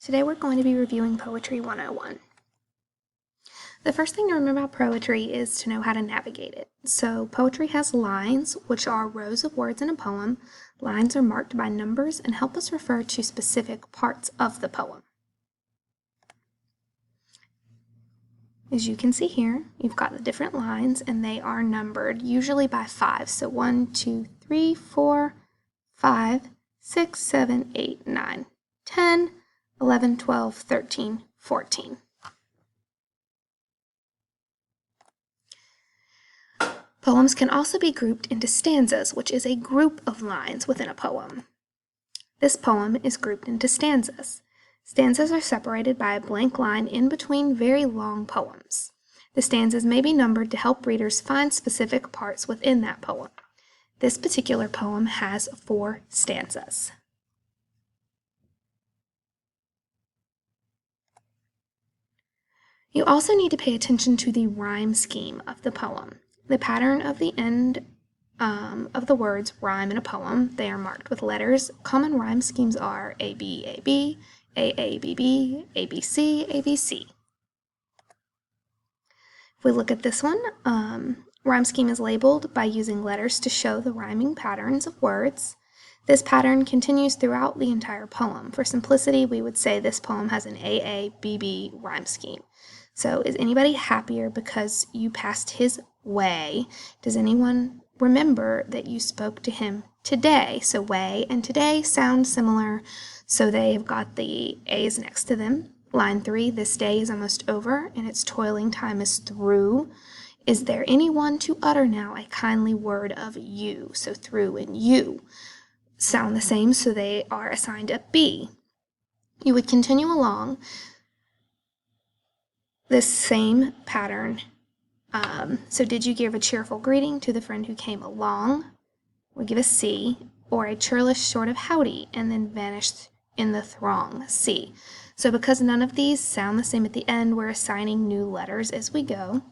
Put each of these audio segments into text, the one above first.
Today we're going to be reviewing Poetry 101. The first thing to remember about poetry is to know how to navigate it. So poetry has lines, which are rows of words in a poem. Lines are marked by numbers and help us refer to specific parts of the poem. As you can see here, you've got the different lines and they are numbered usually by 5. So 1, 2, 3, 4, 5, 6, 7, 8, 9, 10, 11, 12, 13, 14. Poems can also be grouped into stanzas, which is a group of lines within a poem. This poem is grouped into stanzas. Stanzas are separated by a blank line in between very long poems. The stanzas may be numbered to help readers find specific parts within that poem. This particular poem has 4 stanzas. You also need to pay attention to the rhyme scheme of the poem. The pattern of the end of the words rhyme in a poem. They are marked with letters. Common rhyme schemes are A, B, A, B, A, B, B, A, B, C, A, B, C. If we look at this one, rhyme scheme is labeled by using letters to show the rhyming patterns of words. This pattern continues throughout the entire poem. For simplicity, we would say this poem has an A, B, B rhyme scheme. So is anybody happier because you passed his way? Does anyone remember that you spoke to him today? So way and today sound similar, so they have got the A's next to them. Line 3, this day is almost over, and its toiling time is through. Is there anyone to utter now a kindly word of you? So through and you sound the same, so they are assigned a B. You would continue along this same pattern. So did you give a cheerful greeting to the friend who came along? We give a C, or a churlish sort of howdy, and then vanished in the throng, C. So because none of these sound the same at the end, we're assigning new letters as we go.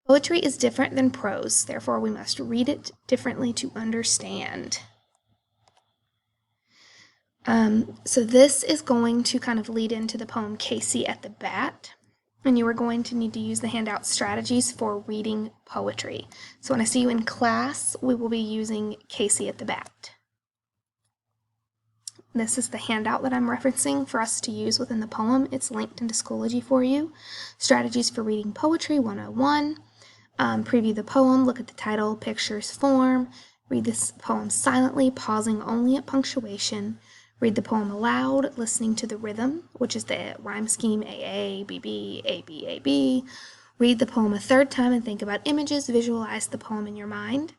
Poetry is different than prose, therefore we must read it differently to understand. So this is going to kind of lead into the poem Casey at the Bat, and you are going to need to use the handout strategies for reading poetry. So when I see you in class, we will be using Casey at the Bat. This is the handout that I'm referencing for us to use within the poem. It's linked in Schoology for you. Strategies for reading poetry 101. Preview the poem, look at the title, pictures, form. Read this poem silently, pausing only at punctuation. Read the poem aloud, listening to the rhythm, which is the rhyme scheme AA, BB, AB, AB. Read the poem a third time and think about images. Visualize the poem in your mind.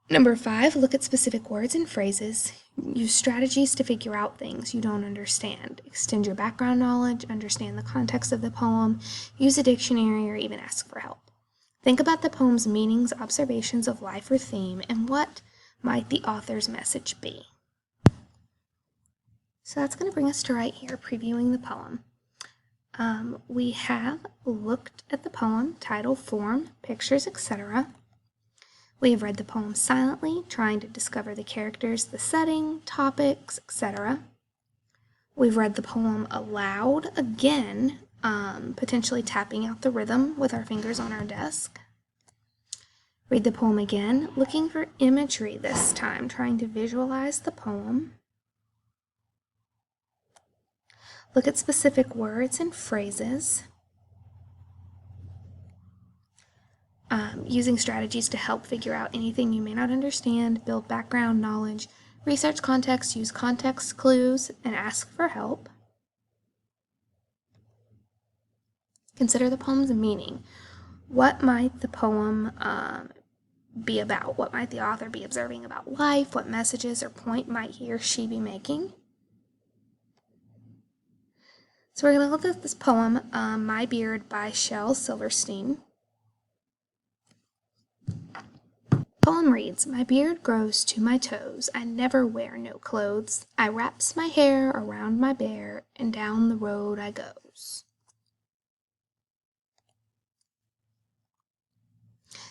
Number 5, look at specific words and phrases. Use strategies to figure out things you don't understand. Extend your background knowledge, understand the context of the poem, use a dictionary, or even ask for help. Think about the poem's meanings, observations of life or theme, and what might the author's message be. So that's going to bring us to right here, previewing the poem. We have looked at the poem, title, form, pictures, etc. We have read the poem silently, trying to discover the characters, the setting, topics, etc. We've read the poem aloud, again, potentially tapping out the rhythm with our fingers on our desk. Read the poem again, looking for imagery this time, trying to visualize the poem. Look at specific words and phrases. Using strategies to help figure out anything you may not understand, build background knowledge, research context, use context clues, and ask for help. Consider the poem's meaning. What might the poem be about? What might the author be observing about life? What messages or point might he or she be making? So we're going to look at this poem, My Beard by Shel Silverstein. Poem reads, my beard grows to my toes, I never wear no clothes, I wraps my hair around my bear, and down the road I goes.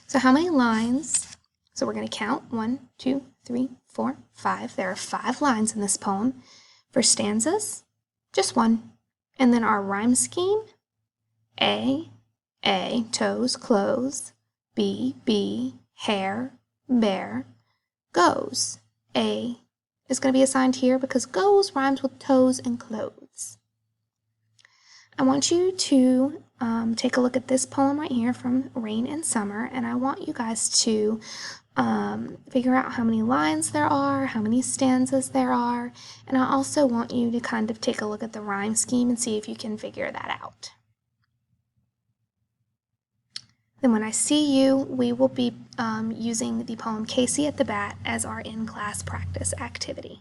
So how many lines? So we're going to count 1, 2, 3, 4, 5. There are 5 lines in this poem. For stanzas, just one. And then our rhyme scheme, A, toes, clothes, B, hair, bear, goes. A is going to be assigned here because goes rhymes with toes and clothes. I want you to take a look at this poem right here from Rain and Summer, and I want you guys to figure out how many lines there are, how many stanzas there are, and I also want you to kind of take a look at the rhyme scheme and see if you can figure that out. Then when I see you, we will be using the poem Casey at the Bat as our in-class practice activity.